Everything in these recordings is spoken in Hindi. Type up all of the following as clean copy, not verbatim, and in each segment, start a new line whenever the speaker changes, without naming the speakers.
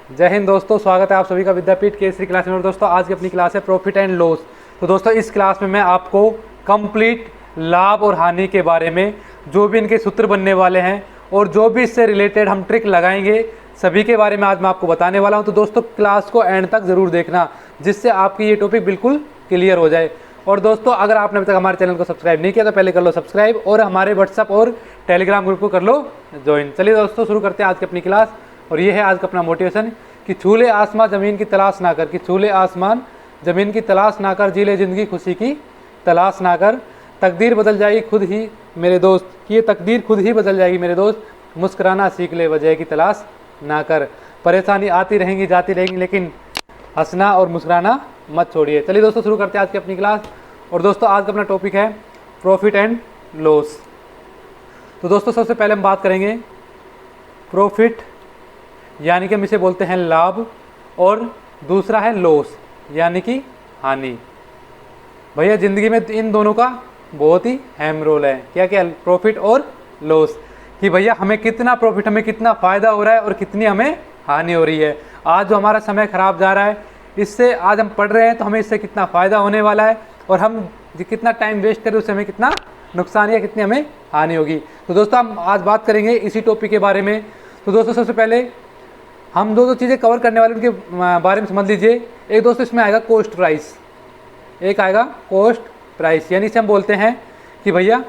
जय हिंद दोस्तों, स्वागत है आप सभी का विद्यापीठ केसरी क्लास में। और दोस्तों आज की अपनी क्लास है प्रॉफिट एंड लॉस। तो दोस्तों इस क्लास में मैं आपको कंप्लीट लाभ और हानि के बारे में, जो भी इनके सूत्र बनने वाले हैं और जो भी इससे रिलेटेड हम ट्रिक लगाएंगे, सभी के बारे में आज मैं आपको बताने वाला हूं। तो दोस्तों क्लास को एंड तक ज़रूर देखना, जिससे आपकी ये टॉपिक बिल्कुल क्लियर हो जाए। और दोस्तों अगर आपने अभी तक हमारे चैनल को सब्सक्राइब नहीं किया तो पहले कर लो सब्सक्राइब, और हमारे व्हाट्सअप और टेलीग्राम ग्रुप को कर लो ज्वाइन। चलिए दोस्तों शुरू करते हैं आज की अपनी क्लास। और ये है आज का अपना मोटिवेशन कि छूले आसमां ज़मीन की तलाश ना कर, कि छूले आसमान ज़मीन की तलाश ना कर, जी ले ज़िंदगी खुशी की तलाश ना कर। तकदीर बदल जाएगी खुद ही मेरे दोस्त, कि ये तकदीर खुद ही बदल जाएगी मेरे दोस्त। मुस्कुराना सीख ले, वजह की तलाश ना कर। परेशानी आती रहेंगी जाती रहेंगी, लेकिन हंसना और मुस्कुराना मत छोड़िए। चलिए दोस्तों शुरू करते हैं आज की अपनी क्लास। और दोस्तों आज का अपना टॉपिक है प्रॉफिट एंड लॉस। तो दोस्तों सबसे पहले हम बात करेंगे प्रॉफिट, यानी कि हम इसे बोलते हैं लाभ, और दूसरा है लॉस यानी कि हानि। भैया ज़िंदगी में इन दोनों का बहुत ही अहम रोल है। क्या क्या? प्रॉफिट और लॉस, कि भैया हमें कितना प्रॉफिट, हमें कितना फ़ायदा हो रहा है और कितनी हमें हानि हो रही है। आज जो हमारा समय ख़राब जा रहा है, इससे आज हम पढ़ रहे हैं तो हमें इससे कितना फ़ायदा होने वाला है, और हम कितना टाइम वेस्ट करें उससे हमें कितना नुकसान या कितनी हमें हानि होगी। तो दोस्तों हम आज बात करेंगे इसी टॉपिक के बारे में। तो दोस्तों सबसे पहले हम दो चीज़ें कवर करने वाले उनके बारे में समझ लीजिए। एक दोस्तों इसमें आएगा कॉस्ट प्राइस, एक आएगा कॉस्ट प्राइस, यानी इसे हम बोलते हैं कि भैया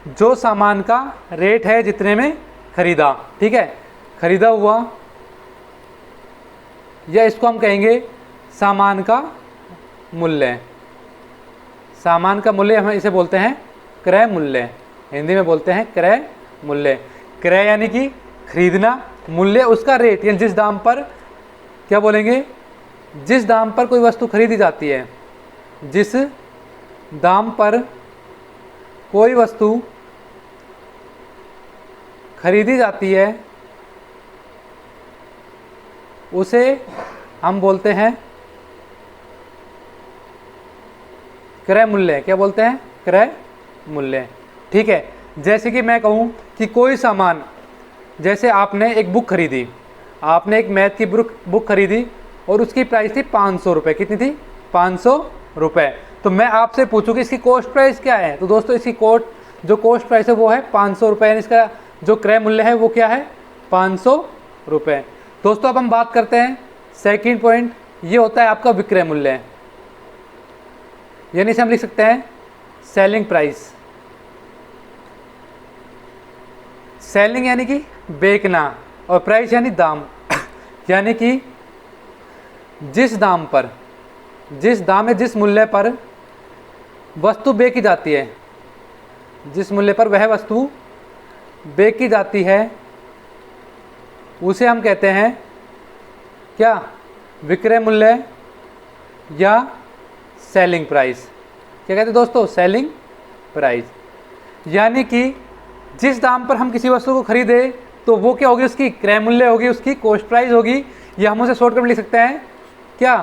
जो सामान का रेट है जितने में खरीदा, ठीक है, खरीदा हुआ, या इसको हम कहेंगे सामान का मूल्य। सामान का मूल्य हम इसे बोलते हैं क्रय मूल्य, हिंदी में बोलते हैं क्रय मूल्य। क्रय यानी कि खरीदना, मूल्य उसका रेट, यानी जिस दाम पर, क्या बोलेंगे, जिस दाम पर कोई वस्तु खरीदी जाती है, जिस दाम पर कोई वस्तु खरीदी जाती है उसे हम बोलते हैं क्रय मूल्य। क्या बोलते हैं? क्रय मूल्य, ठीक है। जैसे कि मैं कहूँ कि कोई सामान, जैसे आपने एक बुक खरीदी, आपने एक मैथ की बुक खरीदी और उसकी प्राइस थी 500 रुपये। कितनी थी? 500 रुपये। तो मैं आपसे पूछूँ कि इसकी कॉस्ट प्राइस क्या है, तो दोस्तों इसकी जो कॉस्ट प्राइस है वो है 500 रुपये, यानी इसका जो क्रय मूल्य है वो क्या है? 500 रुपये। दोस्तों अब हम बात करते हैं सेकंड पॉइंट, ये होता है आपका विक्रय मूल्य, यानी इसे हम लिख सकते हैं सेलिंग प्राइस। सेलिंग यानी कि बेचना, और प्राइस यानी दाम, यानी कि जिस दाम पर, जिस मूल्य पर वस्तु बेची जाती है, जिस मूल्य पर वह वस्तु बेची जाती है उसे हम कहते हैं क्या? विक्रय मूल्य या सेलिंग प्राइस। क्या कहते हैं दोस्तों? Selling price. यानी कि जिस दाम पर हम किसी वस्तु को खरीदे तो वो क्या होगी? उसकी क्रय मूल्य होगी, उसकी कॉस्ट प्राइस होगी, या हम उसे शॉर्टकट में लिख सकते हैं क्या?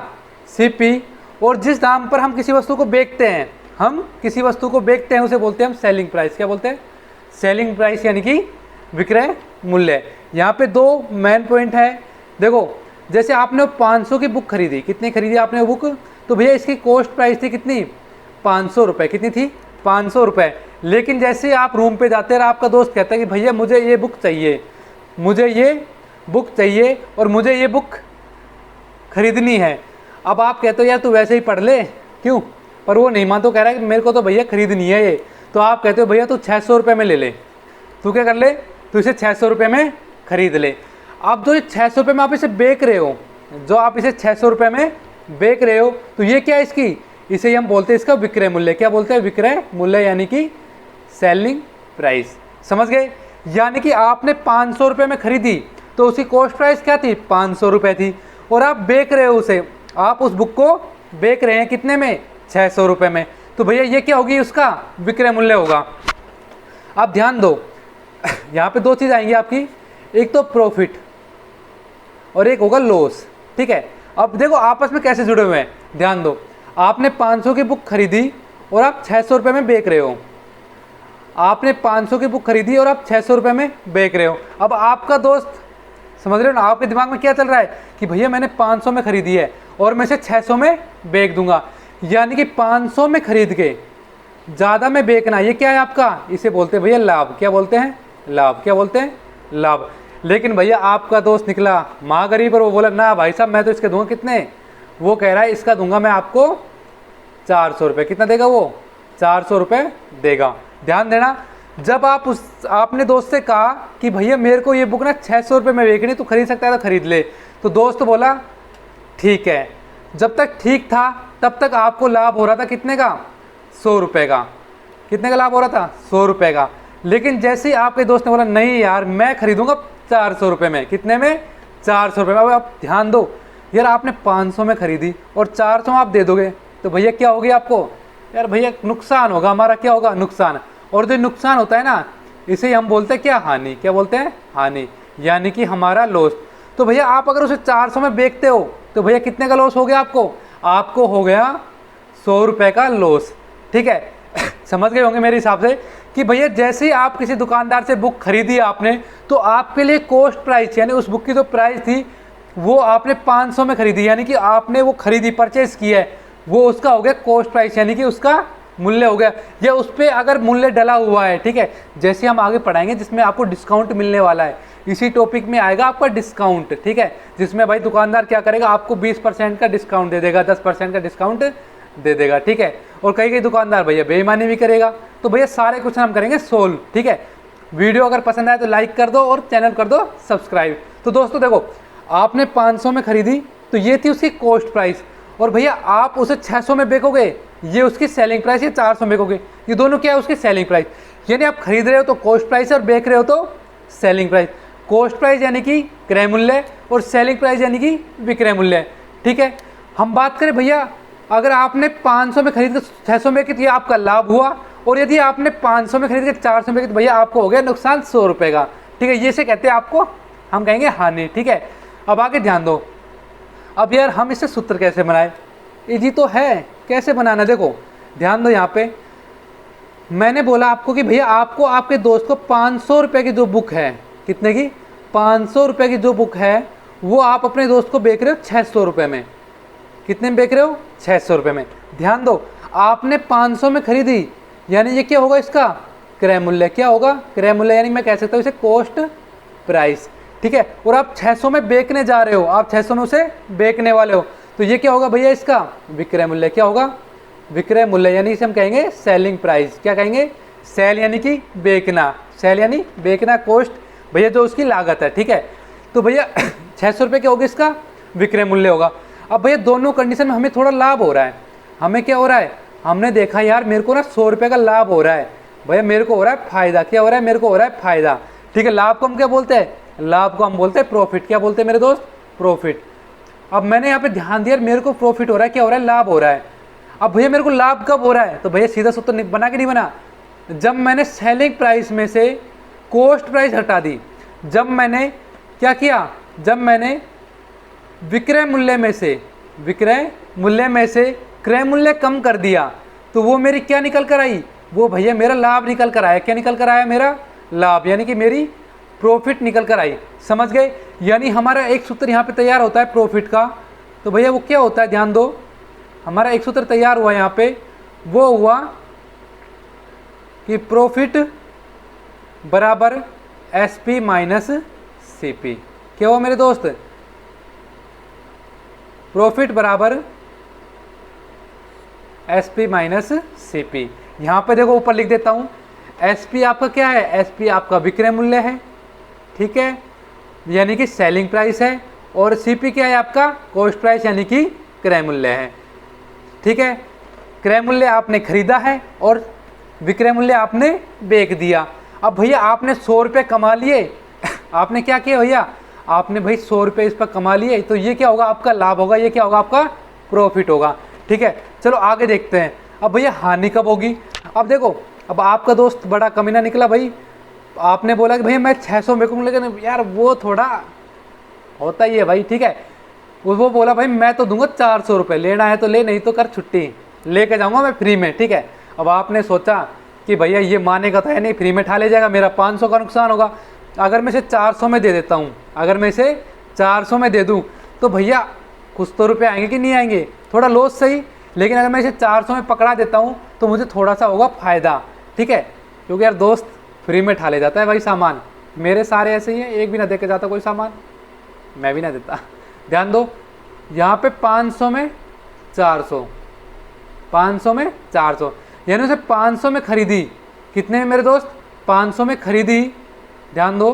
सीपी। और जिस दाम पर हम किसी वस्तु को बेचते हैं, हम किसी वस्तु को बेचते हैं उसे बोलते हैं हम सेलिंग प्राइस। क्या बोलते हैं? सेलिंग प्राइस, यानी कि विक्रय मूल्य। यहाँ पे दो मेन पॉइंट है। देखो जैसे आपने 500 की बुक खरीदी, कितनी खरीदी आपने वो बुक, तो भैया इसकी कॉस्ट प्राइस थी कितनी? 500 रुपये। कितनी थी? 500 रुपये। लेकिन जैसे आप रूम पे जाते हैं और आपका दोस्त कहता है कि भैया मुझे ये बुक चाहिए, मुझे ये बुक चाहिए और मुझे ये बुक खरीदनी है। अब आप कहते हो यार तू वैसे ही पढ़ ले, क्यों? पर वो नहीं मान, तो कह रहा है कि मेरे को तो भैया खरीदनी है ये। तो आप कहते हो भैया तू 600 रुपये में ले ले। तू क्या कर ले? तू इसे 600 रुपये में खरीद ले। अब जो 600 रुपये में आप इसे बेच रहे हो, जो आप इसे 600 रुपये में बेच रहे हो, तो ये क्या है इसकी? इसे हम बोलते हैं इसका विक्रय मूल्य। क्या बोलते हैं? विक्रय मूल्य, यानी कि सेलिंग प्राइस। समझ गए? यानी कि आपने 500 रुपये में खरीदी तो उसकी कॉस्ट प्राइस क्या थी? 500 रुपये थी, और आप बेच रहे हो उसे, आप उस बुक को बेच रहे हैं कितने में? 600 रुपये में। तो भैया ये क्या होगी? उसका विक्रय मूल्य होगा। आप ध्यान दो यहाँ पे दो चीज़ आएंगी आपकी, एक तो प्रॉफिट और एक होगा लॉस, ठीक है। अब देखो आपस में कैसे जुड़े हुए हैं, ध्यान दो। आपने 500 की बुक खरीदी और आप 600 रुपये में बेच रहे हो। आपने 500 की बुक खरीदी और आप 600 रुपये में बेच रहे हो। अब आपका दोस्त समझ रहे हो ना, आपके दिमाग में क्या चल रहा है कि भैया मैंने 500 में खरीदी है और मैं इसे 600 में बेच दूंगा, यानी कि 500 में खरीद के ज़्यादा में बेचना, ये क्या है आपका, इसे बोलते हैं भैया लाभ। क्या बोलते हैं, लाभ। क्या बोलते हैं, लाभ। लेकिन भैया आपका दोस्त निकला माँ गरीब और वो बोला ना भाई साहब मैं तो इसके दूंगा कितने, वो कह रहा है इसका दूंगा मैं आपको 400 रुपये। कितना देगा वो, 400 रुपये देगा। ध्यान देना, जब आप आपने दोस्त से कहा कि भैया मेरे को ये बुक ना 600 रुपये में बेचनी, तो खरीद सकता है तो खरीद ले, तो दोस्त बोला ठीक है। जब तक ठीक था तब तक आपको लाभ हो रहा था कितने का, 100 रुपये का। कितने का लाभ हो रहा था, 100 रुपये का। लेकिन जैसे ही आपके दोस्त ने बोला नहीं यार मैं खरीदूंगा 400 रुपये में, कितने में, 400 रुपये में। अब आप ध्यान दो यार, आपने 500 में खरीदी और 400 आप दे दोगे तो भैया क्या होगी आपको, यार भैया नुकसान होगा हमारा। क्या होगा, नुकसान। और जो नुकसान होता है ना, इसे हम बोलते हैं क्या, हानि। क्या बोलते हैं, हानि, यानी कि हमारा लॉस। तो भैया आप अगर उसे 400 में बेचते हो तो भैया कितने का लॉस हो गया आपको, आपको हो गया 100 रुपये का लॉस। ठीक है समझ गए होंगे मेरे हिसाब से कि भैया जैसे ही आप किसी दुकानदार से बुक खरीदी आपने, तो आपके लिए कॉस्ट प्राइस यानी उस बुक की जो प्राइस थी वो आपने 500 में खरीदी, यानी कि आपने वो खरीदी, परचेस की है, वो उसका हो गया कॉस्ट प्राइस, यानी कि उसका मूल्य हो गया। या उस पर अगर मूल्य डला हुआ है, ठीक है, जैसे हम आगे पढ़ाएंगे जिसमें आपको डिस्काउंट मिलने वाला है, इसी टॉपिक में आएगा आपका डिस्काउंट। ठीक है, जिसमें भाई दुकानदार क्या करेगा, आपको 20% का डिस्काउंट दे देगा, 10% का डिस्काउंट दे देगा। ठीक है, और कई दुकानदार भैया बेईमानी भी करेगा। तो भैया सारे क्वेश्चन हम करेंगे सोल्व। ठीक है, वीडियो अगर पसंद आए तो लाइक कर दो और चैनल कर दो सब्सक्राइब। तो दोस्तों देखो, आपने 500 में खरीदी तो ये थी उसकी कॉस्ट प्राइस, और भैया आप उसे 600 में बेचोगे, ये उसकी सेलिंग प्राइस, ये 400 में बेचोगे, ये दोनों क्या है, उसकी सेलिंग प्राइस। यानी आप खरीद रहे हो तो कॉस्ट प्राइस और बेच रहे हो तो सेलिंग प्राइस। कॉस्ट प्राइस यानी कि क्रय मूल्य और सेलिंग प्राइस यानी कि विक्रय मूल्य। ठीक है, हम बात करें भैया अगर आपने 500 में खरीद कर 600 में बेची तो आपका लाभ हुआ, और यदि आपने 500 में खरीद कर 400 में बेची तो भैया आपको हो गया नुकसान 100 रुपये का। ठीक है, ये से कहते हैं आपको, हम कहेंगे हानि। ठीक है, अब आगे ध्यान दो। अब यार हम इससे सूत्र कैसे बनाए, इजी तो है, कैसे बनाना, देखो ध्यान दो। यहाँ पे मैंने बोला आपको कि भैया आपको आपके दोस्त को 500 रुपये की जो बुक है, कितने की, 500 रुपये की जो बुक है वो आप अपने दोस्त को बेच रहे हो 600 रुपये में। कितने में बेच रहे हो, 600 रुपये में। ध्यान दो, आपने 500 में खरीदी, यानी ये क्या होगा, इसका क्रय मूल्य। क्या होगा, क्रय मूल्य, यानी मैं कह सकता हूँ इसे कॉस्ट प्राइस। ठीक है, और आप 600 में बेचने जा रहे हो, आप 600 में उसे बेचने वाले हो, तो ये क्या होगा भैया, इसका विक्रय मूल्य। क्या होगा, विक्रय मूल्य, यानी इसे हम कहेंगे सेलिंग प्राइस। क्या कहेंगे, सेल यानी कि बेचना, सेल यानी बेचना, कॉस्ट भैया जो उसकी लागत है। ठीक है, तो भैया 600 रुपये क्या होगा, इसका विक्रय मूल्य होगा। अब भैया दोनों कंडीशन में हमें थोड़ा लाभ हो रहा है। हमें क्या हो रहा है, हमने देखा यार मेरे को ना 100 रुपये का लाभ हो रहा है, भैया मेरे को हो रहा है फायदा। क्या हो रहा है, मेरे को हो रहा है फायदा। ठीक है, लाभ को हम क्या बोलते हैं, लाभ को हम बोलते हैं प्रॉफिट। क्या बोलते हैं मेरे दोस्त, प्रॉफिट। अब मैंने यहाँ पे ध्यान दिया मेरे को प्रॉफिट हो रहा है, क्या हो रहा है, लाभ हो रहा है। अब भैया मेरे को लाभ कब हो रहा है, तो भैया सीधा सूत्र बना कि नहीं बना, जब मैंने सेलिंग प्राइस में से कॉस्ट प्राइस हटा दी, जब मैंने क्या किया, जब मैंने विक्रय मूल्य में से क्रय मूल्य कम कर दिया, तो वो मेरी क्या निकल कर आई, वो भैया मेरा लाभ निकल कर आया। क्या निकल कर आया, मेरा लाभ, यानी कि मेरी प्रॉफिट निकल कर आई। समझ गए, यानी हमारा एक सूत्र यहाँ पे तैयार होता है प्रॉफिट का। तो भैया वो क्या होता है, ध्यान दो, हमारा एक सूत्र तैयार हुआ यहाँ पे, वो हुआ कि प्रॉफिट बराबर SP माइनस CP। क्या हुआ मेरे दोस्त, प्रॉफिट बराबर SP माइनस CP। यहाँ पे देखो ऊपर लिख देता हूँ, SP आपका क्या है, SP आपका विक्रय मूल्य है। ठीक है, यानी कि सेलिंग प्राइस है, और CP क्या है आपका, कॉस्ट प्राइस यानी कि क्रय मूल्य है। ठीक है, क्रय मूल्य आपने खरीदा है और विक्रय मूल्य आपने बेच दिया। अब भैया आपने 100 रुपये कमा लिए आपने क्या किया भैया, आपने भाई 100 रुपये इस पर कमा लिए, तो ये क्या होगा, आपका लाभ होगा, ये क्या होगा, आपका प्रॉफिट होगा। ठीक है, चलो आगे देखते हैं। अब भैया हानि कब होगी, अब देखो, अब आपका दोस्त बड़ा कमीना निकला भाई, आपने बोला कि भैया मैं 600 में बेचूंगा, लेकिन यार वो थोड़ा होता ही है भाई। ठीक है, वो बोला भाई मैं तो दूंगा 400 रुपये, लेना है तो ले, नहीं तो कर छुट्टी, लेके जाऊंगा मैं फ्री में। ठीक है, अब आपने सोचा कि भैया ये मानेगा तो है नहीं, फ्री में ठा ले जाएगा, मेरा 500 का नुकसान होगा। अगर मैं इसे 400 में दे देता हूँ, अगर मैं इसे 400 में दे दूँ तो भैया कुछ तो रुपये आएंगे कि नहीं आएंगे, थोड़ा लॉस सही, लेकिन अगर मैं इसे 400 में पकड़ा देता हूँ तो मुझे थोड़ा सा होगा फ़ायदा, ठीक है। क्योंकि यार दोस्त फ्री में ठा ले जाता है भाई सामान, मेरे सारे ऐसे ही हैं, एक भी ना दे के जाता कोई सामान, मैं भी ना देता। ध्यान दो, यहाँ पे 500 में 400, 500 में 400, यानी उसे 500 में खरीदी, कितने में मेरे दोस्त, 500 में खरीदी। ध्यान दो,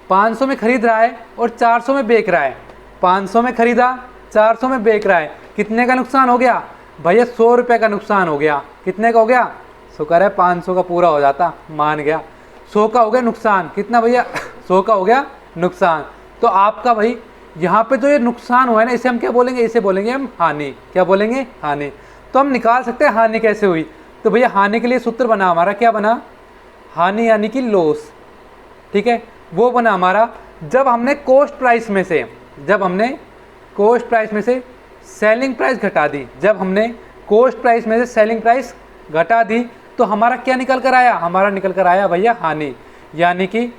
500 में खरीद रहा है और 400 में बेच रहा है, 500 में खरीदा 400 में बेच रहा है, कितने का नुकसान हो गया भैया, 100 रुपये का नुकसान हो गया। कितने का हो गया, शुक्र है 500 का पूरा हो जाता, मान गया, 100 का हो गया नुकसान, कितना भैया 100 का हो गया नुकसान। तो आपका भाई यहाँ पे जो ये नुकसान हुआ है ना, इसे हम क्या बोलेंगे, इसे बोलेंगे हम हानि, क्या बोलेंगे, हानि। तो हम निकाल सकते हैं हानि कैसे हुई, तो भैया हानि के लिए सूत्र बना हमारा, क्या बना, हानि यानी कि लॉस, ठीक है, वो बना हमारा जब हमने कॉस्ट प्राइस में से, जब हमने कॉस्ट प्राइस में से सेलिंग प्राइस घटा दी, जब हमने कॉस्ट प्राइस में से सेलिंग प्राइस घटा दी तो हमारा क्या निकल कर आया, हमारा निकल कर आया भैया हानि। यानी कि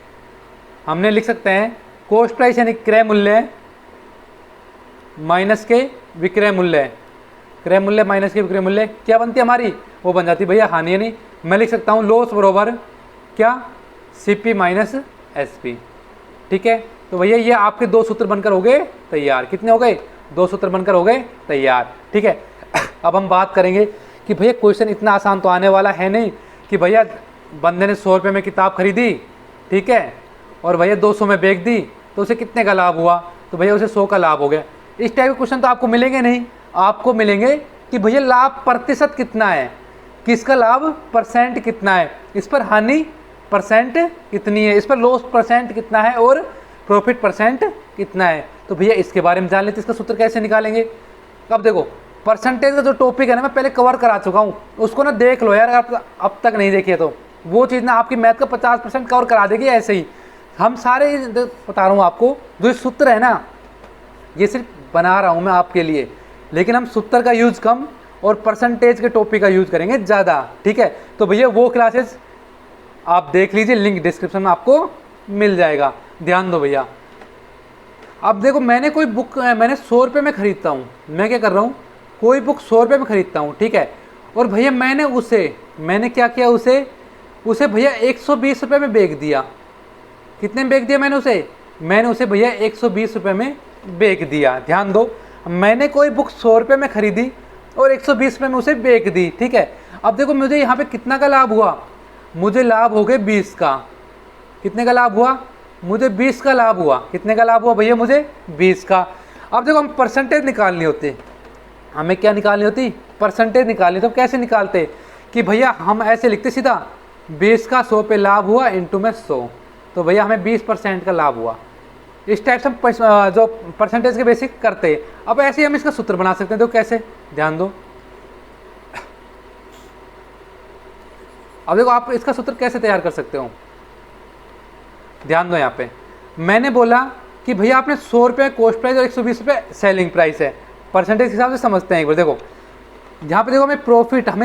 हमने लिख सकते हैं कॉस्ट प्राइस यानी क्रय मूल्य माइनस के विक्रय मूल्य, क्रय मूल्य माइनस के विक्रय मूल्य क्या बनती है हमारी, वो बन जाती है भैया हानि। यानी मैं लिख सकता हूँ लॉस बरोबर क्या, सीपी माइनस एसपी, ठीक है। तो भैया ये आपके दो सूत्र बनकर हो गए तैयार, कितने हो गए, दो सूत्र बनकर हो गए तैयार, ठीक है। अब हम बात करेंगे कि भैया क्वेश्चन इतना आसान तो आने वाला है नहीं कि भैया बंदे ने 100 रुपये में किताब खरीदी, ठीक है, और भैया 200 में बेच दी तो उसे कितने का लाभ हुआ, तो भैया उसे 100 का लाभ हो गया। इस टाइप के क्वेश्चन तो आपको मिलेंगे नहीं, आपको मिलेंगे कि भैया लाभ प्रतिशत कितना है, किसका लाभ परसेंट कितना है, इस पर हानि परसेंट कितनी है, इस पर लॉस परसेंट कितना है और प्रॉफिट परसेंट कितना है। तो भैया इसके बारे में जान लेते, इसका सूत्र कैसे निकालेंगे। अब देखो परसेंटेज का जो टॉपिक है ना, मैं पहले कवर करा चुका हूँ, उसको ना देख लो यार, आप अब तक नहीं देखिए तो वो चीज़ ना आपकी मैथ का 50% कवर करा देगी। ऐसे ही हम सारे बता रहा हूँ आपको, जो सूत्र है ना ये सिर्फ बना रहा हूँ मैं आपके लिए, लेकिन हम सूत्र का यूज़ कम और परसेंटेज के टॉपिक का यूज़ करेंगे ज़्यादा, ठीक है। तो भैया वो क्लासेस आप देख लीजिए, लिंक डिस्क्रिप्शन में आपको मिल जाएगा। ध्यान दो भैया, अब देखो मैंने कोई बुक मैंने 100 रुपये में ख़रीदता हूँ, मैं क्या कर रहा हूँ, कोई बुक 100 रुपये में ख़रीदता हूँ, ठीक है, और भैया मैंने क्या किया, उसे भैया 120 रुपये में बेच दिया। कितने में बेच दिया मैंने उसे भैया 120 रुपये में बेच दिया। ध्यान दो, मैंने कोई बुक 100 रुपये में ख़रीदी और 120 रुपये में उसे बेच दी, ठीक है। अब देखो मुझे यहाँ पे कितना का लाभ हुआ, मुझे लाभ हो गए 20 का, कितने का लाभ हुआ, मुझे 20 का लाभ हुआ, कितने का लाभ हुआ भैया, मुझे 20 का। अब देखो हम परसेंटेज निकालनी होती, हमें क्या निकालनी होती, परसेंटेज निकालनी। तो कैसे निकालते कि भैया हम ऐसे लिखते सीधा 20 का 100 पे लाभ हुआ इंटू में 100, तो भैया हमें 20% का लाभ हुआ। इस टाइप से हम जो परसेंटेज के बेसिक करते हैं। अब ऐसे ही हम इसका सूत्र बना सकते हैं, तो कैसे, ध्यान दो, अब देखो आप इसका सूत्र कैसे तैयार कर सकते हो, ध्यान दो। यहाँ पे मैंने बोला कि भैया आपने 100 रुपये कॉस्ट प्राइस और 120 रुपये सेलिंग प्राइस है, परसेंटेज के हिसाब से समझते हैं एक बार। देखो यहाँ पे देखो हमें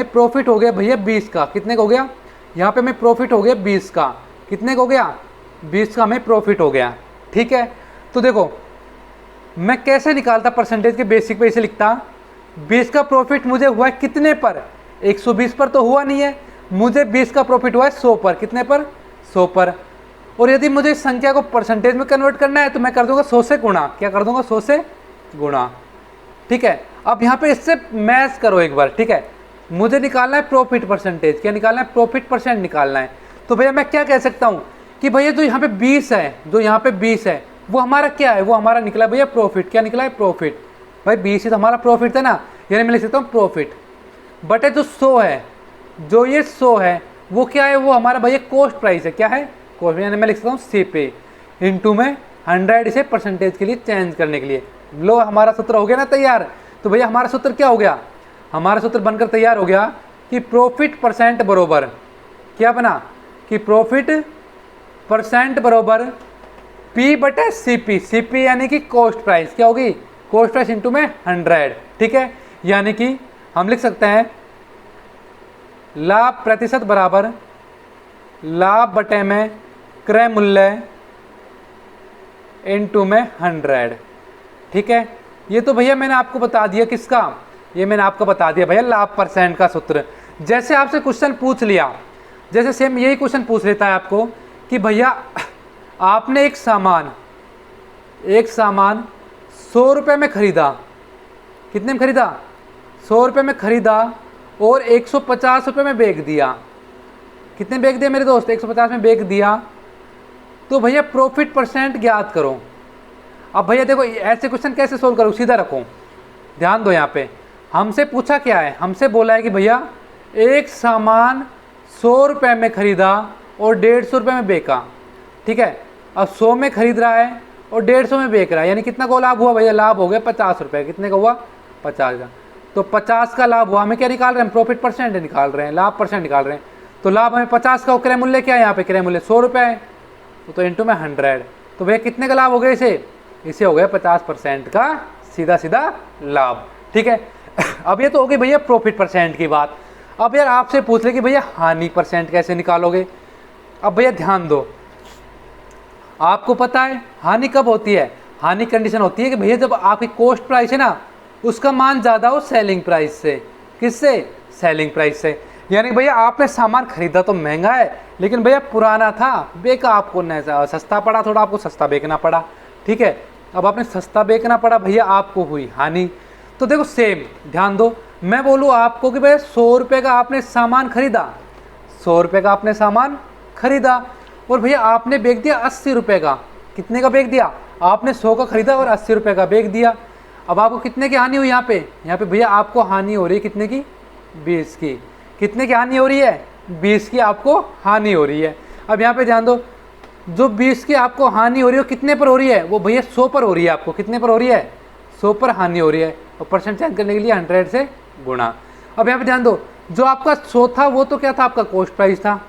प्रॉफिट हो गया भैया 20 का, कितने का हो गया, यहाँ पे हमें प्रॉफिट हो गया 20 का, कितने का हो गया, 20 का हमें प्रॉफिट हो गया, ठीक है। तो देखो मैं कैसे निकालता परसेंटेज के बेसिक पे, इसे लिखता 20 का प्रॉफिट मुझे हुआ है कितने पर, 120 पर तो हुआ नहीं है, मुझे 20 का प्रॉफिट हुआ है 100 पर, कितने पर, 100 पर। और यदि मुझे इस संख्या को परसेंटेज में कन्वर्ट करना है तो मैं कर दूंगा 100 से गुणा, क्या कर दूंगा, 100 से गुणा, ठीक है। अब यहाँ पे इससे मैच करो एक बार, ठीक है, मुझे निकालना है प्रॉफिट परसेंटेज, क्या निकालना है, प्रॉफिट परसेंट निकालना है। तो भैया मैं क्या कह सकता हूँ कि भैया जो यहाँ पे 20 है, जो यहाँ पे 20 है वो हमारा क्या है, वो हमारा निकला भैया प्रॉफिट, क्या निकला है, प्रॉफिट। भाई 20 ही तो हमारा प्रॉफिट था ना, यानी मैं लिख सकता हूँ प्रॉफिट बटे जो 100 है, जो ये 100 है वो क्या है, वो हमारा भैया कॉस्ट प्राइस है, क्या है, कॉस्ट, यानी मैं लिख सकता हूँ सीपी इंटू में 100 इसे परसेंटेज के लिए चेंज करने के लिए। लो हमारा सूत्र हो गया ना तैयार। तो भैया हमारा सूत्र क्या हो गया, हमारा सूत्र बनकर तैयार हो गया कि प्रॉफिट परसेंट बरोबर क्या बना, कि प्रॉफिट परसेंट बरोबर P बटे CP, CP यानी कि कॉस्ट प्राइस, क्या होगी, कॉस्ट प्राइस इंटू में 100, ठीक है। यानी कि हम लिख सकते हैं लाभ प्रतिशत बराबर लाभ बटे में क्रय मूल्य इनटू में 100। ठीक है, ये तो भैया मैंने आपको बता दिया किसका, ये मैंने आपको बता दिया भैया लाभ परसेंट का सूत्र। जैसे आपसे क्वेश्चन पूछ लिया, जैसे सेम यही क्वेश्चन पूछ लेता है आपको कि भैया आपने एक सामान 100 रुपये में खरीदा, कितने में खरीदा, 100 रुपये में खरीदा और 150 रुपये में बेच दिया। कितने बेच दिया मेरे दोस्त, 150 में बेच दिया। तो भैया प्रॉफिट परसेंट ज्ञात करो। अब भैया देखो ऐसे क्वेश्चन कैसे सोल्व करो, सीधा रखो, ध्यान दो। यहाँ पे हमसे पूछा क्या है, हमसे बोला है कि भैया एक सामान 100 रुपये में खरीदा और 150 रुपये में बेचा। ठीक है, अब 100 में खरीद रहा है और 150 में बेच रहा है, यानी कितना को लाभ हुआ भैया, लाभ हो गया 50 रुपये। कितने का हुआ, 50 का। तो 50 का लाभ हुआ, हमें क्या निकाल रहे हैं, प्रॉफिट परसेंट निकाल रहे हैं, लाभ परसेंट निकाल रहे हैं। तो लाभ हमें 50 का, क्रय मूल्य क्या है यहाँ पे, क्रय मूल्य 100 रुपये है, तो इंटू में 100। तो भैया कितने का लाभ हो गया, इसे हो गया 50% का सीधा सीधा लाभ। ठीक है, अब ये तो हो गई भैया प्रॉफिट परसेंट की बात। अब यार आपसे पूछ ले कि भैया हानि परसेंट कैसे निकालोगे। अब भैया ध्यान दो, आपको पता है हानि कब होती है, हानि कंडीशन होती है कि भैया जब आपकी कॉस्ट प्राइस है ना उसका मान ज़्यादा हो सेलिंग प्राइस से। किससे, सेलिंग प्राइस से। यानी भैया आपने सामान खरीदा तो महंगा है, लेकिन भैया पुराना था, बेका आपको नहीं, सस्ता पड़ा, थोड़ा आपको सस्ता बेचना पड़ा। ठीक है, अब आपने सस्ता बेचना पड़ा भैया, आपको हुई हानि। तो देखो सेम ध्यान दो, मैं बोलूँ आपको कि भैया 100 रुपये का आपने सामान खरीदा, 100 रुपये का आपने सामान खरीदा और भैया आपने बेच दिया 80 रुपये का। कितने का बेच दिया, आपने 100 का खरीदा और 80 रुपये का बेच दिया। अब आपको कितने की हानि हुई यहाँ पे भैया आपको हानि हो रही है कितने की, 20 की। कितने की हानि हो रही है, 20 की आपको हानि हो रही है। अब यहाँ पे ध्यान दो, जो 20 की आपको हानि हो रही है कितने पर हो रही है, वो भैया 100 पर हो रही है। आपको कितने पर हो रही है, 100 पर हानि हो रही है, और परसेंट चेंज करने के लिए 100 से गुणा। अब यहाँ पे ध्यान दो, जो आपका 100 था वो तो क्या था, आपका कॉस्ट प्राइस था,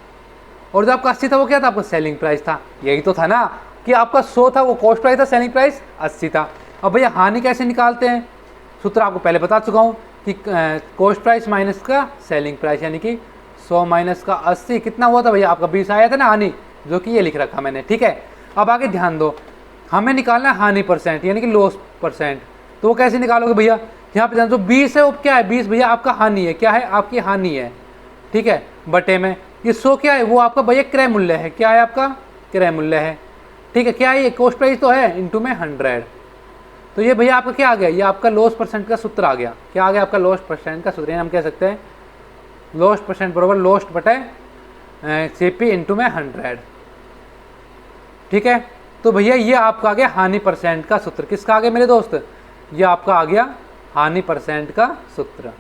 और जो आपका 80 था वो क्या था, आपका सेलिंग प्राइस था। यही तो था ना कि आपका 100 था वो कॉस्ट प्राइस था, सेलिंग प्राइस 80 था। अब भैया हानि कैसे निकालते हैं, सूत्र आपको पहले बता चुका हूँ कि कॉस्ट प्राइस माइनस का सेलिंग प्राइस, यानी कि 100 माइनस का 80 कितना हुआ था भैया, आपका 20 आया था ना हानि, जो कि ये लिख रखा मैंने। ठीक है, अब आगे ध्यान दो, हमें निकालना है हानि परसेंट यानी कि लॉस परसेंट। तो वो कैसे निकालोगे भैया, यहाँ पे ध्यान दो 20 है, वो क्या है, 20 भैया आपका हानि है, क्या है, आपकी हानि है। ठीक है, बटे में ये 100 क्या है, वो आपका भैया क्रय मूल्य है, क्या है आपका क्रय मूल्य है। ठीक है, क्या है ये, कॉस्ट प्राइस तो है, इंटू में 100। तो ये भैया आपका क्या आ गया, ये आपका लॉस परसेंट का सूत्र आ गया। क्या आ गया आपका लॉस परसेंट का सूत्र, हम कह सकते हैं लॉस परसेंट बराबर लॉस्ट बटे CP इंटू में 100। ठीक है, तो भैया ये आपका आ गया हानि परसेंट का सूत्र। किसका आ गया मेरे दोस्त, ये आपका आ गया हानि परसेंट का सूत्र।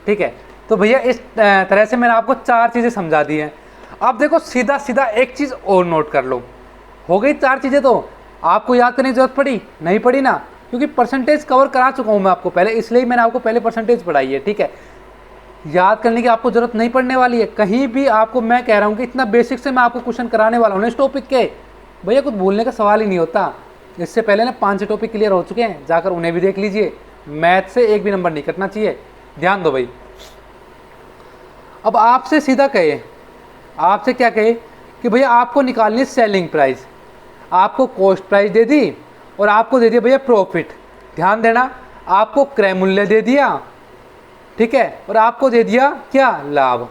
ठीक है, तो भैया इस तरह से मैंने आपको 4 चीज़ें समझा दी हैं। अब देखो सीधा सीधा एक चीज़ और नोट कर लो, हो गई 4 चीज़ें, तो आपको याद करने की जरूरत पड़ी नहीं पड़ी ना, क्योंकि परसेंटेज कवर करा चुका हूँ मैं आपको पहले, इसलिए मैंने आपको पहले परसेंटेज पढ़ाई है। ठीक है, याद करने की आपको जरूरत नहीं पड़ने वाली है कहीं भी। आपको मैं कह रहा हूँ कि इतना बेसिक से मैं आपको क्वेश्चन कराने वाला हूँ इस टॉपिक के, भैया कुछ भूलने का सवाल ही नहीं होता। इससे पहले ना 5 टॉपिक क्लियर हो चुके हैं, जाकर उन्हें भी देख लीजिए। मैथ से एक भी नंबर नहीं कटना चाहिए, ध्यान दो भाई। अब आपसे सीधा कहे, आपसे क्या कहे कि भैया आपको निकालनी है सेलिंग प्राइस, आपको कॉस्ट प्राइस दे दी और आपको दे दिया भैया प्रॉफिट। ध्यान देना, आपको क्रय मूल्य दे दिया, ठीक है, और आपको दे दिया क्या, लाभ।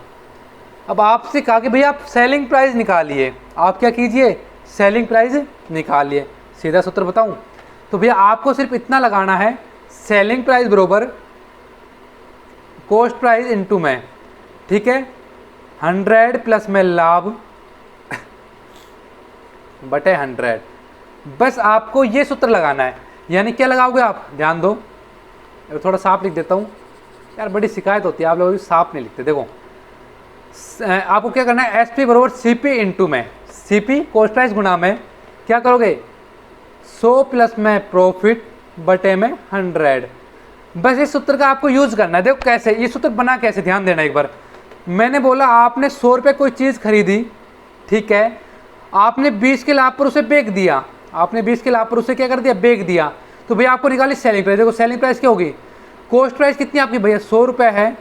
अब आपसे कहा कि भैया आप सेलिंग प्राइस निकालिए, आप क्या कीजिए, सेलिंग प्राइस निकालिए। सीधा सूत्र बताऊं तो भैया आपको सिर्फ इतना लगाना है, सेलिंग प्राइस बरोबर कॉस्ट प्राइस इंटू में, ठीक है, 100 प्लस में लाभ बटे 100। बस आपको ये सूत्र लगाना है। यानी क्या लगाओगे आप, ध्यान दो, थोड़ा साफ लिख देता हूँ यार, बड़ी शिकायत होती है आप लोग साफ नहीं लिखते। देखो आपको क्या करना है, SP बरोबर CP इंटू में, CP कॉस्ट प्राइस गुणा में क्या करोगे, 100 प्लस में प्रॉफिट बटे में 100। बस इस सूत्र का आपको यूज करना है। देखो कैसे ये सूत्र बना, कैसे ध्यान देना एक बार। मैंने बोला आपने 100 रुपये कोई चीज़ खरीदी, ठीक है, आपने 20 के लाभ पर उसे बेच दिया, आपने 20 के लाभ पर उसे क्या कर दिया, बेच दिया। तो भैया आपको निकाली सेलिंग प्राइस। देखो सेलिंग प्राइस क्या होगी, कॉस्ट प्राइस कितनी आपकी भैया 100 रुपये है,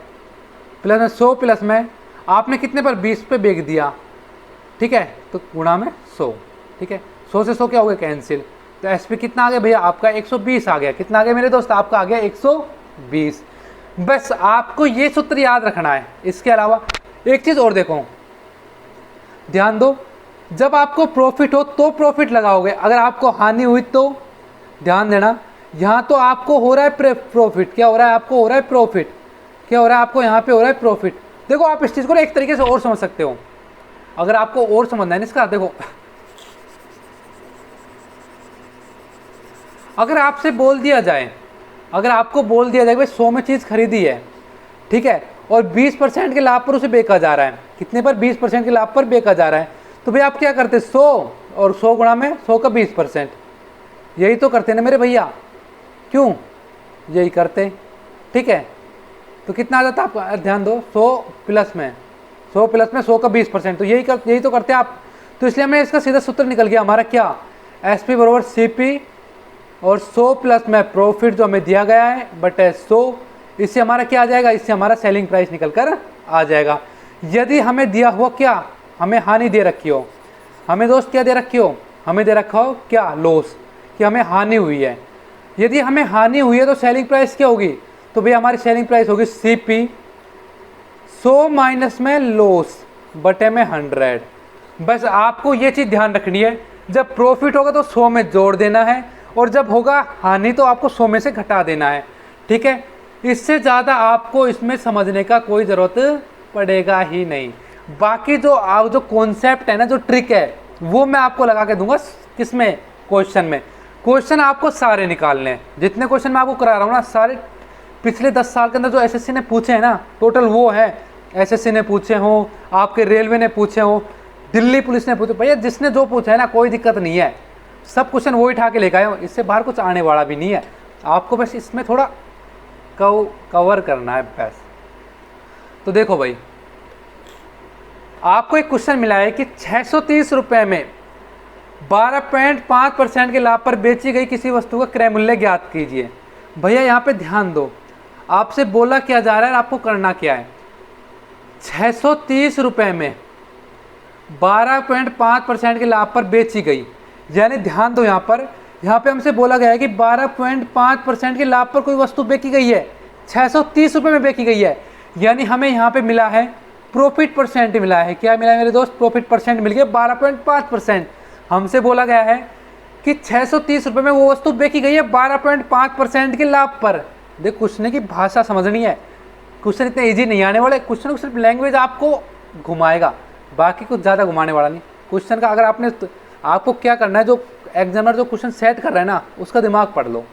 प्लस में 100 प्लस में आपने कितने पर 20 पे बेच दिया, ठीक है, तो गुणा में 100, ठीक है, 100 से 100 क्या हो गया, कैंसिल। तो एसपी कितना आ गया भैया, आपका 120 आ गया। कितना आ गया मेरे दोस्त, आपका आ गया 120। बस आपको ये सूत्र याद रखना है। इसके अलावा एक चीज़ और देखो, ध्यान दो, जब आपको प्रॉफिट हो तो प्रॉफिट लगाओगे, अगर आपको हानि हुई तो ध्यान देना, यहाँ तो आपको हो रहा है प्रॉफिट। क्या हो रहा है, आपको हो रहा है प्रॉफिट। क्या हो रहा है, आपको यहाँ पे हो रहा है प्रॉफिट। देखो आप इस चीज़ को एक तरीके से और समझ सकते हो, अगर आपको और समझना है इसका। देखो अगर आपसे बोल दिया जाए, अगर आपको बोल दिया जाए भाई 100 में चीज़ खरीदी है, ठीक है, और 20% के लाभ पर उसे बेचा जा रहा है, कितने पर, 20% के लाभ पर बेचा जा रहा है, तो भाई आप क्या करते, 100 और 100 गुणा में 100 का 20%, यही तो करते ना मेरे भैया, क्यों, यही करते, ठीक है। तो कितना आ जाता है आपका, ध्यान दो, 100 प्लस में 100 का 20%, तो यही तो करते हैं आप। तो इसलिए हमें इसका सीधा सूत्र निकल गया हमारा, क्या, एस पी बराबर सी पी और 100 प्लस में प्रॉफिट जो हमें दिया गया है बटे 100, इससे हमारा क्या आ जाएगा, इससे हमारा सेलिंग प्राइस निकल कर आ जाएगा। यदि हमें दिया हुआ क्या, हमें हानि दे रखी हो, हमें दोस्त क्या दे रखी हो, हमें दे रखा हो क्या, लॉस, कि हमें हानि हुई है। यदि हमें हानि हुई है तो सेलिंग प्राइस क्या होगी, तो भाई हमारी सेलिंग प्राइस होगी सी पी 100 माइनस में लॉस बटे में 100। बस आपको ये चीज़ ध्यान रखनी है, जब प्रॉफिट होगा तो 100 में जोड़ देना है, और जब होगा हानि तो आपको 100 में से घटा देना है, ठीक है। इससे ज़्यादा आपको इसमें समझने का कोई ज़रूरत पड़ेगा ही नहीं। बाकी जो कॉन्सेप्ट है ना, जो ट्रिक है, वो मैं आपको लगा के दूंगा किसमें, क्वेश्चन में। क्वेश्चन आपको सारे निकालने हैं, जितने क्वेश्चन मैं आपको करा रहा हूँ ना, सारे पिछले 10 साल के अंदर जो एसएससी ने पूछे हैं ना, टोटल वो है, एसएससी ने पूछे हों, आपके रेलवे ने पूछे हों, दिल्ली पुलिस ने पूछे, भैया जिसने जो पूछा है ना, कोई दिक्कत नहीं है, सब क्वेश्चन वो ही उठा के लेकर आए हो, इससे बाहर कुछ आने वाला भी नहीं है। आपको बस इसमें थोड़ा कवर करना है बस। तो देखो भाई, आपको एक क्वेश्चन मिला है कि 630 रुपये में 12.5% के लाभ पर बेची गई किसी वस्तु का क्रय मूल्य ज्ञात कीजिए। भैया यहाँ पे ध्यान दो, आपसे बोला क्या जा रहा है, आपको करना क्या है, 630 रुपये में 12.5% के लाभ पर बेची गई, यानी ध्यान दो यहाँ पे हमसे बोला गया है कि 12.5% के लाभ पर कोई वस्तु बेची गई है, 630 रुपये में बेची गई है, यानी हमें यहाँ पे मिला है प्रॉफिट परसेंट मिला है। क्या मिला है मेरे दोस्त, प्रॉफिट परसेंट मिल गया 12.5%। हमसे बोला गया है कि 630 रुपये में वो वस्तु बेची गई है 12.5% के लाभ पर। देख, क्वेश्चन की भाषा समझनी है, क्वेश्चन इतने इजी नहीं आने वाले, क्वेश्चन को सिर्फ लैंग्वेज आपको घुमाएगा, बाकी कुछ ज़्यादा घुमाने वाला नहीं। क्वेश्चन का अगर आपको क्या करना है, जो एग्जामिनर जो क्वेश्चन सेट कर रहा है ना, उसका दिमाग पढ़ लो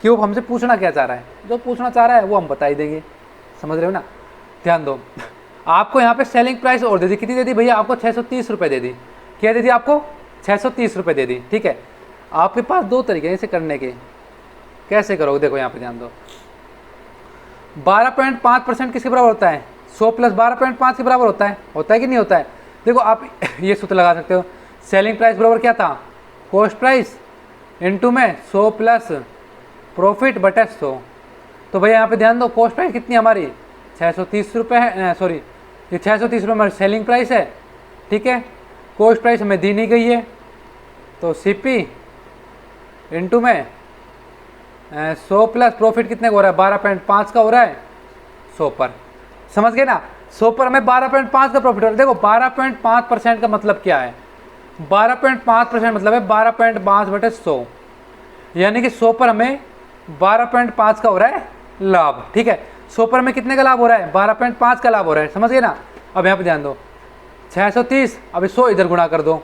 कि वो हमसे पूछना क्या चाह रहा है, जो पूछना चाह रहा है वो हम बता ही देंगे, समझ रहे हो ना। ध्यान दो, आपको यहाँ पे सेलिंग प्राइस और दे दी, कितनी दे दी भैया, आपको 630 रुपये दे दी। क्या दे दी आपको, 630 रुपये दे दी, ठीक है। आपके पास दो तरीके हैं इसे करने के, कैसे करोगे, देखो यहाँ पे ध्यान दो, 12.5% किसके बराबर होता है, 100 प्लस 12.5 के बराबर होता है कि नहीं होता है। देखो आप ये सूत्र लगा सकते हो, सेलिंग प्राइस बराबर क्या था, कॉस्ट प्राइस इनटू में 100 प्लस प्रॉफिट बटे 100। तो भैया यहाँ पे ध्यान दो, कॉस्ट प्राइस कितनी हमारी 630 रुपये है, सॉरी ये 630 रुपये हमारी सेलिंग प्राइस है, ठीक है। कॉस्ट प्राइस हमें दी नहीं गई है, तो सीपी इनटू में 100 प्लस प्रॉफिट कितने का हो रहा है, 12.5 का हो रहा है 100 पर, समझ गए ना। 100 पर हमें 12.5 का प्रॉफिट हो रहा है। देखो 12.5% का मतलब क्या है, 12.5% मतलब है 12.5 बटे 100, यानी कि 100 पर हमें 12.5 का हो रहा है लाभ, ठीक है। 100 पर हमें कितने का लाभ हो रहा है, 12.5 का लाभ हो रहा है, समझ गए ना। अब यहाँ पे ध्यान दो, 630, अब 100 इधर गुणा कर दो,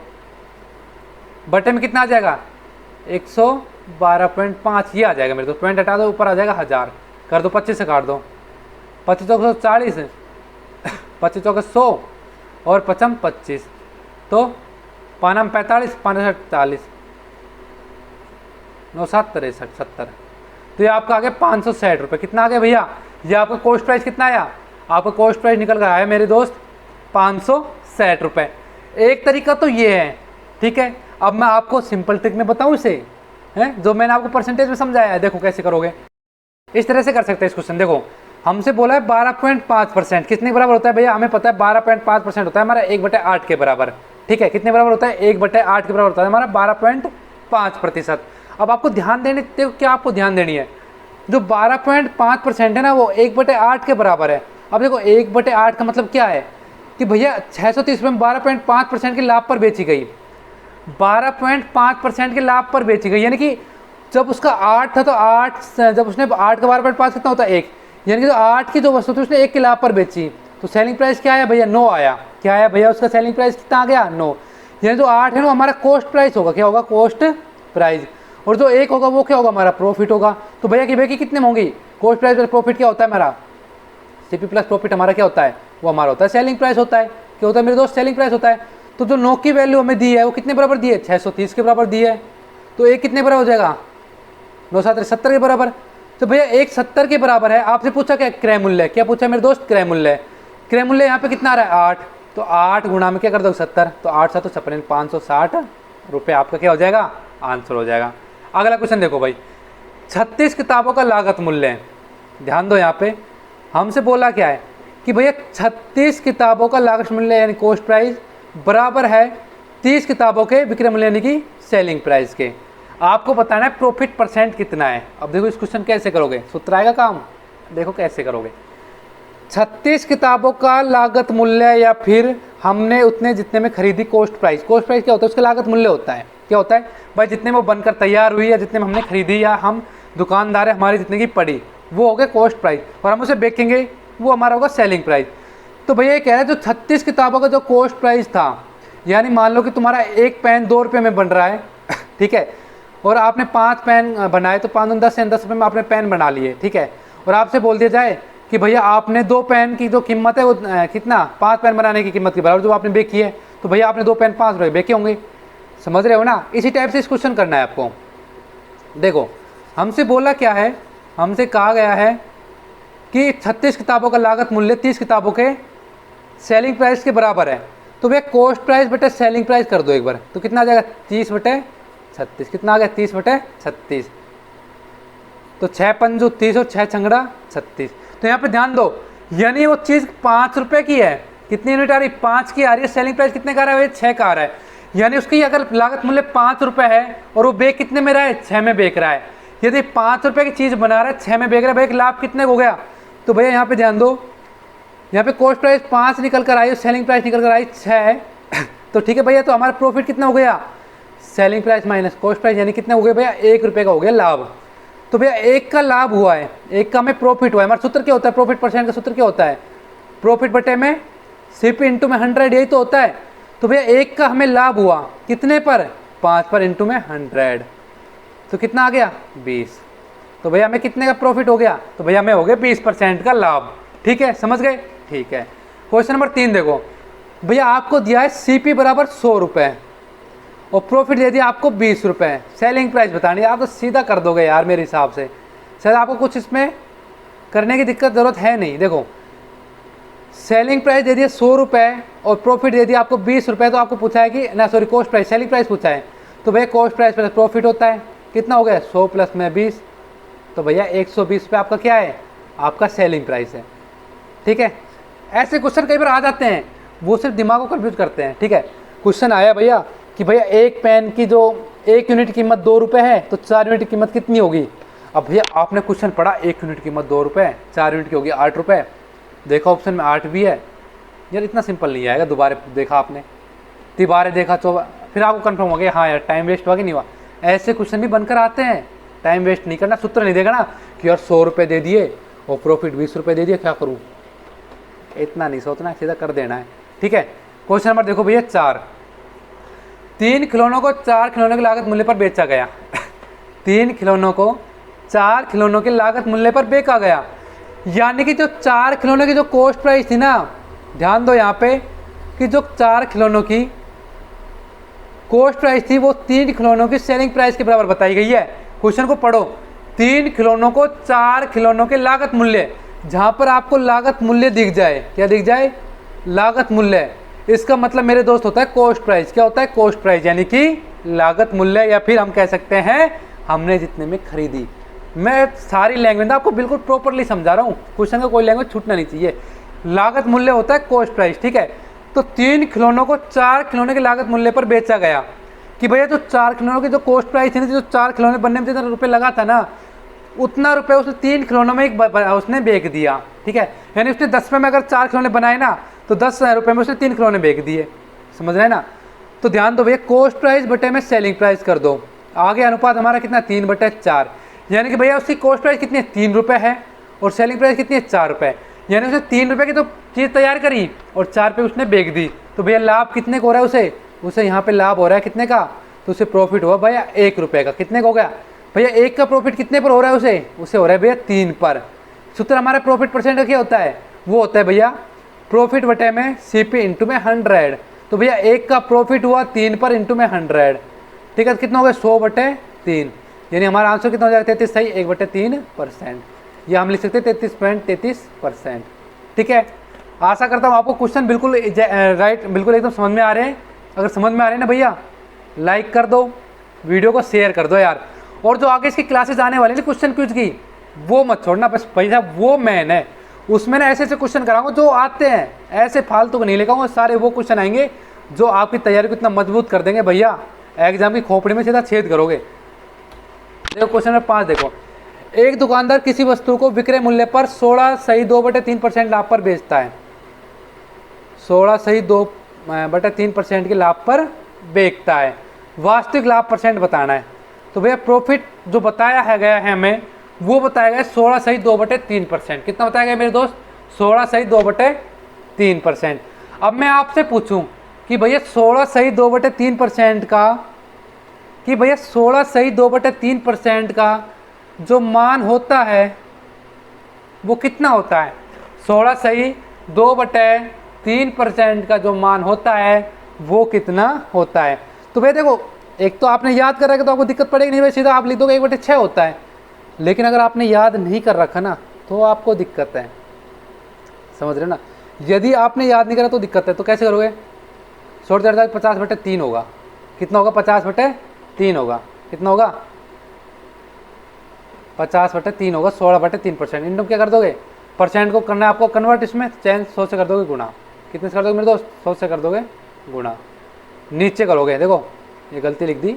बटे में कितना आ जाएगा, 112.5 ये आ जाएगा मेरे दोस्त, पॉइंट हटा दो, ऊपर आ जाएगा 1000, कर दो 25 से काट दो, 25 चौक 140, 25 चौक 100 और 55 25, तो 5 45, 5 40, 9 7 63 70, तो ये आपका आ गया 560 रुपये। कितना आ गया भैया, ये आपका कॉस्ट प्राइस कितना आया, आपका कॉस्ट प्राइस निकल गया है मेरे दोस्त 560 रुपये। एक तरीका तो ये है, ठीक है। अब मैं आपको सिंपल ट्रिक में बताऊँ इसे, है जो मैंने आपको परसेंटेज में समझाया है, देखो कैसे करोगे, इस तरह से कर सकते हैं इस क्वेश्चन। देखो हमसे बोला है 12.5%, कितने के बराबर होता है भैया, हमें पता है 12.5% होता है हमारा 1/8 के बराबर, ठीक है, कितने बराबर होता है, 1/8 के बराबर होता है हमारा 12.5%। अब आपको ध्यान देने, देखो क्या आपको ध्यान देनी है, जो 12.5% है ना वो 1/8 के बराबर है। अब देखो 1/8 का मतलब क्या है कि भैया 630 रुपये में 12.5% के लाभ पर बेची गई, 12.5% के लाभ पर बेची गई, यानी कि जब उसका 8 था तो 8, जब उसने 8 का 12.5 कितना होता है 1, यानी कि 8 की जो वस्तु थी उसने 1 के लाभ पर बेची, तो सेलिंग प्राइस क्या आया भैया, 9 आया। क्या आया भैया, उसका सेलिंग प्राइस कितना आ गया, 9। यानी जो 8 है ना हमारा कॉस्ट प्राइस होगा, क्या होगा, कॉस्ट प्राइस, और जो 1 होगा वो क्या होगा, हमारा प्रॉफिट होगा। तो भैया की भैया कितने में होंगी, कॉस्ट प्राइस प्लस प्रॉफिट क्या होता है हमारा, सीपी प्लस प्रॉफिट हमारा क्या होता है, वो हमारा होता है सेलिंग प्राइस होता है। क्या होता है मेरे दोस्त, सेलिंग प्राइस होता है। तो जो 9 की वैल्यू हमें दी है वो कितने बराबर दी है, 630 के बराबर दी है, तो 1 कितने बराबर हो जाएगा, 9 7 70 के बराबर। तो भैया 1 70 के बराबर है। आपसे पूछा क्या, क्रय मूल्य, क्या पूछा मेरे दोस्त, क्रय मूल्य। क्रय मूल्य यहाँ पे कितना आ रहा है, 8, तो 8 गुणा में क्या कर दो 70, तो 8 7 56 560 रुपये आपका क्या हो जाएगा, आंसर हो जाएगा। अगला क्वेश्चन देखो भाई, 36 किताबों का लागत मूल्य है। ध्यान दो यहाँ पे हमसे बोला क्या है कि भैया 36 किताबों का लागत मूल्य यानी कॉस्ट प्राइस बराबर है 30 किताबों के विक्रय मूल्य यानी कि सेलिंग प्राइस के। आपको बताना है प्रॉफिट परसेंट कितना है। अब देखो इस क्वेश्चन कैसे करोगे, सूत्र आएगा काम, देखो कैसे करोगे। 36 किताबों का लागत मूल्य या फिर हमने उतने जितने में खरीदी कॉस्ट प्राइस। कॉस्ट प्राइस क्या होता है, उसका लागत मूल्य होता है। क्या होता है भाई, जितने में वो बनकर तैयार हुई या जितने में हमने खरीदी या हम दुकानदार है हमारी जितने की पड़ी, वो हो गया कॉस्ट प्राइस, और हम उसे बेचेंगे वो हमारा होगा सेलिंग प्राइस। तो भैया ये कह रहा है जो 36 किताबों का जो कॉस्ट प्राइस था, यानी मान लो कि तुम्हारा एक पेन 2 रुपये में बन रहा है ठीक है, और आपने 5 पेन बनाए, तो 5 10 रुपये में आपने पेन बना लिए, ठीक है। और आपसे बोल दिया जाए कि भैया आपने 2 पेन की जो कीमत है वो कितना, 5 पेन बनाने की कीमत के बराबर जो आपने बेची है, तो भैया आपने 2 पेन 5 रुपये बेचे होंगे। समझ रहे हो ना, इसी टाइप से इस क्वेश्चन करना है आपको। देखो हमसे बोला क्या है, हमसे कहा गया है कि 36 किताबों का लागत मूल्य 30 किताबों के सेलिंग प्राइस के बराबर है। तो भैया कॉस्ट प्राइस बटे सेलिंग प्राइस कर दो एक बार, तो कितना आ जाएगा 30/36, कितना आ गया 30/36, तो 6 पंजू 30 और 6 छंगड़ा 36। तो यहाँ पे ध्यान दो, यानी वो चीज़ 5 रुपये की है, कितनी यूनिट आ रही, 5 की आ रही है, सेलिंग प्राइस कितने का आ रहा है, 6 का आ रहा है। यानी उसकी अगर लागत मूल्य 5 रुपये है और वो बेच कितने में रहा है, 6 में बेच रहा है। यदि 5 रुपये की चीज़ बना रहा है 6 में बेच रहा है, भैया लाभ कितने हो गया। तो भैया यहाँ पे ध्यान दो, यहाँ पे कॉस्ट प्राइस 5 निकल कर आई और सेलिंग प्राइस निकल कर आई 6 तो ठीक है भैया, तो हमारा प्रॉफिट कितना हो गया, selling price minus cost price, यानी कितना हो गया भैया, 1 रुपये का हो गया लाभ। तो भैया 1 का लाभ हुआ है, 1 का हमें प्रॉफिट हुआ है। हमारा सूत्र क्या होता है, प्रॉफिट परसेंट का सूत्र क्या होता है, प्रॉफिट बटे में सीपी इंटू में 100, यही तो होता है। तो भैया 1 का हमें लाभ हुआ कितने पर, 5 पर, इंटू में 100, तो कितना आ गया 20। तो भैया हमें कितने का प्रॉफिट हो गया, तो भैया हमें हो गया 20% का लाभ। ठीक है, समझ गए, ठीक है। क्वेश्चन नंबर 3 देखो, भैया आपको दिया है सीपी बराबर 100 रुपये और प्रॉफिट दे दिया आपको 20 रुपये, सेलिंग प्राइस बतानी है। आप तो सीधा कर दोगे यार मेरे हिसाब से, शायद आपको कुछ इसमें करने की दिक्कत ज़रूरत है नहीं। देखो सेलिंग प्राइस दे दिया 100 रुपये और प्रॉफिट दे दिया आपको 20 रुपये, तो आपको पूछा है कि ना, sorry cost price, selling price पूछा है। तो भैया कॉस्ट प्राइस प्लस प्रॉफिट होता है, कितना हो गया 100 प्लस में 20, तो भैया 120 रुपये आपका क्या है, आपका सेलिंग प्राइस है। ठीक है, ऐसे क्वेश्चन कई बार आ जाते हैं, वो सिर्फ दिमाग को कन्फ्यूज करते हैं। ठीक है, क्वेश्चन आया भैया कि भैया एक पेन की जो 1 यूनिट कीमत 2 रुपये है, तो 4 यूनिट की कीमत कितनी होगी। अब भैया आपने क्वेश्चन पढ़ा 1 यूनिट की कीमत 2 रुपये, 4 यूनिट की होगी 8 रुपये, देखा ऑप्शन में 8 भी है। यार इतना सिंपल नहीं आएगा, दोबारा देखा आपने, तिबारे देखा तो फिर आपको कंफर्म हो गया हाँ यार टाइम वेस्ट हुआ कि नहीं हुआ। ऐसे क्वेश्चन भी बनकर आते हैं, टाइम वेस्ट नहीं करना, सूत्र नहीं देगा ना कि यार 100 रुपये दे दिए और प्रॉफिट 20 रुपये दे दिए, क्या करूँ, इतना नहीं सोचना, सीधा कर देना है। ठीक है, क्वेश्चन नंबर देखो भैया 4, 3 खिलौनों को 4 खिलौनों की लागत मूल्य पर बेचा गया 3 खिलौनों को 4 खिलौनों के लागत मूल्य पर बेचा गया, यानी कि जो 4 खिलौनों की जो कॉस्ट प्राइस थी ना, ध्यान दो यहाँ पे कि जो 4 खिलौनों की कॉस्ट प्राइस थी वो 3 खिलौनों की सेलिंग प्राइस के बराबर बताई गई है। क्वेश्चन को पढ़ो, 3 खिलौनों को 4 खिलौनों के लागत मूल्य, जहाँ पर आपको लागत मूल्य दिख जाए, क्या दिख जाए, लागत मूल्य, इसका मतलब मेरे दोस्त होता है कॉस्ट प्राइस। क्या होता है, कॉस्ट प्राइस, यानी कि लागत मूल्य, या फिर हम कह सकते हैं हमने जितने में खरीदी। मैं सारी लैंग्वेज आपको बिल्कुल प्रॉपरली समझा रहा हूँ, क्वेश्चन का कोई लैंग्वेज छूटना नहीं चाहिए। लागत मूल्य होता है कॉस्ट प्राइस। ठीक है, तो 3 खिलौनों को 4 खिलौने की लागत मूल्य पर बेचा गया। कि भैया जो 4 खिलौनों की जो कॉस्ट प्राइस थी ना, जो 4 खिलौने बनने में जितना रुपये लगा था ना, उतना रुपये उसने 3 खिलौनों में उसने बेच दिया। ठीक है, यानी उसने 10 रुपये में अगर 4 खिलौने बनाए ना, तो 10 रुपये में उसने 3 खिलौने बेच दिए। समझ रहे हैं ना। तो ध्यान दो भैया, कॉस्ट प्राइस बटे में सेलिंग प्राइस कर दो। आगे अनुपात हमारा कितना 3/4, यानी कि भैया उसकी कॉस्ट प्राइस कितनी है 3 रुपये है और सेलिंग प्राइस कितनी है 4 रुपये। यानी उसने 3 रुपये की तो चीज़ तैयार करी और 4 रुपये उसने बेच दी। तो भैया लाभ कितने का हो रहा है उसे यहाँ पे लाभ हो रहा है कितने का, तो उसे प्रॉफिट हुआ भैया 1 रुपये का। कितने का हो गया भैया, 1 का प्रॉफिट कितने पर हो रहा है उसे हो रहा है भैया 3 पर। सूत्र हमारा प्रॉफिट परसेंट का क्या होता है, वो होता है भैया प्रॉफिट बटे में CP इंटू में 100। तो भैया 1 का प्रॉफिट हुआ 3 पर इंटू में 100। ठीक है, कितना हो गया 100/3, यानी हमारा आंसर कितना हो जाएगा 33 सही 1/3%। या हम लिख सकते हैं 33.33%। ठीक है, आशा करता हूँ आपको क्वेश्चन बिल्कुल राइट, बिल्कुल एकदम समझ में आ रहे हैं। अगर समझ में आ रहे हैं ना भैया, लाइक कर दो, वीडियो को शेयर कर दो यार। और जो आगे इसकी क्लासेस आने वाली है क्वेश्चन क्विज की, वो मत छोड़ना। बस भैया वो मेन है, उसमें ना ऐसे ऐसे क्वेश्चन कराऊंगा जो आते हैं, ऐसे फालतू को नहीं लेकर सारे वो क्वेश्चन आएंगे जो आपकी तैयारी को इतना मजबूत कर देंगे भैया, एग्जाम की खोपड़ी में सीधा छेद करोगे। देखो क्वेश्चन नंबर 5 देखो, एक दुकानदार किसी वस्तु को विक्रय मूल्य पर 16.2/3% लाभ पर बेचता है। 16.2/3% के लाभ पर बेचता है, वास्तविक लाभ परसेंट बताना है। तो भैया प्रॉफिट जो बताया है गया है हमें, वो बताया गया 16.2/3%। कितना बताया गया मेरे दोस्त, 16.2/3%। अब मैं आपसे पूछूं कि भैया 16.2/3% का, कि भैया 16.2/3% का जो मान होता है वो कितना होता है। 16.2/3% का जो मान होता है वो कितना होता है। तो भैया देखो, एक तो आपने याद कर रखा तो आपको दिक्कत पड़ेगी नहीं, सीधा आप लिख दोगे 1/6 होता है। लेकिन अगर आपने याद नहीं कर रखा ना तो आपको दिक्कत है, समझ रहे ना। यदि आपने याद नहीं करा तो दिक्कत है। तो कैसे करोगे, 50/3 होगा। कितना होगा 50/3 होगा, कितना होगा 50/3 होगा, 16/3%। इन क्या कर दोगे, परसेंट को करना है आपको कन्वर्ट, इसमें चेंज 100 से कर दोगे गुना। कितने से कर दोगे मेरे दोस्त, 100 से कर दोगे गुना। नीचे करोगे, देखो ये गलती लिख दी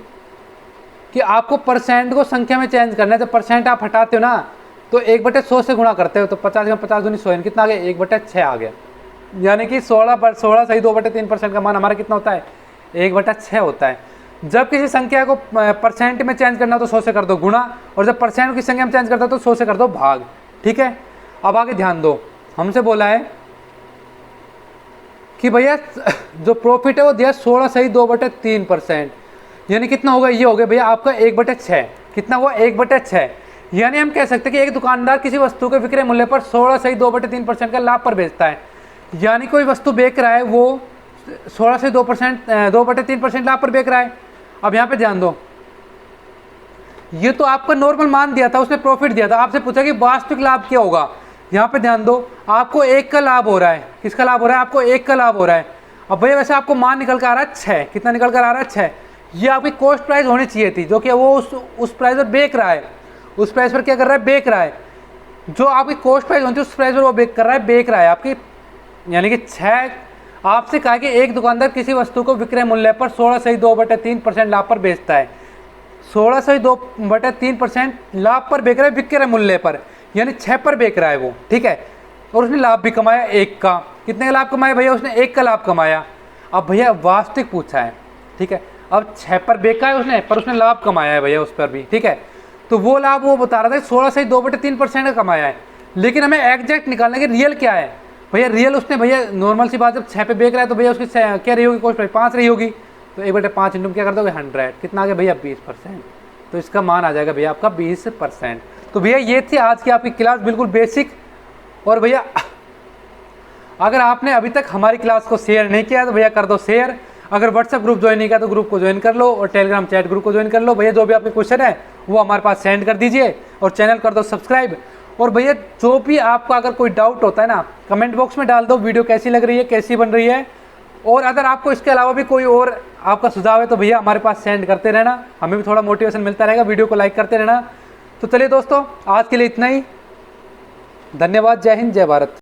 कि आपको परसेंट को संख्या में चेंज करना है। जब परसेंट आप हटाते हो ना तो 1/100 से गुणा करते हो, तो 50 में 50 दूनी 100, कितना आ गया 1/6 आ गया। यानी कि 16.2/3% का मान हमारा कितना होता है 1/6 होता है। जब किसी संख्या को परसेंट में चेंज करना हो तो 100 से कर दो गुणा, और जब परसेंट की संख्या में चेंज करता हो तो 100 से कर दो भाग। ठीक है, अब आगे ध्यान दो, हमसे बोला है कि भैया जो प्रॉफिट है वो दिया 16.2/3%, यानी कितना होगा, ये हो गया भैया आपका 1/6। कितना हुआ 1/6। यानी हम कह सकते हैं कि एक दुकानदार किसी वस्तु के विक्रय मूल्य पर 16.2/3% का लाभ पर बेचता है। यानी कोई वस्तु बेच रहा है वो 2/3% लाभ पर बेच रहा है। अब यहाँ पे ध्यान दो, ये तो आपका नॉर्मल मान दिया था, उसने प्रॉफिट दिया था, आपसे पूछा कि वास्तविक लाभ क्या होगा। यहाँ पे ध्यान दो, आपको 1 का लाभ हो रहा है। किसका लाभ हो रहा है, आपको 1 का लाभ हो रहा है। अब भैया वैसे आपको मान निकल कर आ रहा है 6, कितना निकल कर आ रहा है 6। ये आपकी कॉस्ट प्राइस होनी चाहिए थी, जो कि वो उस प्राइस पर बेच रहा है, उस प्राइस पर क्या कर रहा है बेच रहा है। जो आपकी कॉस्ट प्राइस होती है उस प्राइस पर वो बेच रहा है आपकी, यानी कि 6। आपसे कहा कि एक दुकानदार किसी वस्तु को विक्रय मूल्य पर 16.2/3% लाभ पर बेचता है। 16.2/3% लाभ पर बेच रहा है विक्रय मूल्य पर, यानी 6 पर बेच रहा है वो। ठीक है, और उसने लाभ भी कमाया 1 का। कितने का लाभ कमाया भैया, उसने 1 का लाभ कमाया। अब भैया वास्तविक पूछा है, ठीक है, अब 6 पर बेचा है उसने, पर उसने लाभ कमाया है भैया उस पर भी। ठीक है, तो वो लाभ वो बता रहा था 16.2/3% का कमाया है। लेकिन हमें एग्जैक्ट निकालना है कि रियल क्या है भैया। रियल उसने भैया नॉर्मल सी बात, जब 6 पे बेच रहा है तो भैया उसकी क्या रही होगी कॉस्ट प्राइस 5 रही होगी। तो 1/5 इंटू क्या कर दोगे 100, कितना आ गया भैया 20%। तो इसका मान आ जाएगा भैया आपका 20%। तो भैया ये थी आज की आपकी क्लास, बिल्कुल बेसिक। और भैया अगर आपने अभी तक हमारी क्लास को शेयर नहीं किया तो भैया कर दो शेयर। अगर व्हाट्सएप ग्रुप ज्वाइन नहीं किया तो ग्रुप को ज्वाइन कर लो, और टेलीग्राम चैट ग्रुप को ज्वाइन कर लो। भैया जो भी आपके क्वेश्चन है वो हमारे पास सेंड कर दीजिए, और चैनल कर दो सब्सक्राइब। और भैया जो भी आपका अगर कोई डाउट होता है ना, कमेंट बॉक्स में डाल दो, वीडियो कैसी लग रही है, कैसी बन रही है। और अगर आपको इसके अलावा भी कोई और आपका सुझाव है तो भैया हमारे पास सेंड करते रहना, हमें भी थोड़ा मोटिवेशन मिलता रहेगा। वीडियो को लाइक करते रहना। तो चलिए दोस्तों, आज के लिए इतना ही। धन्यवाद, जय हिंद, जय भारत।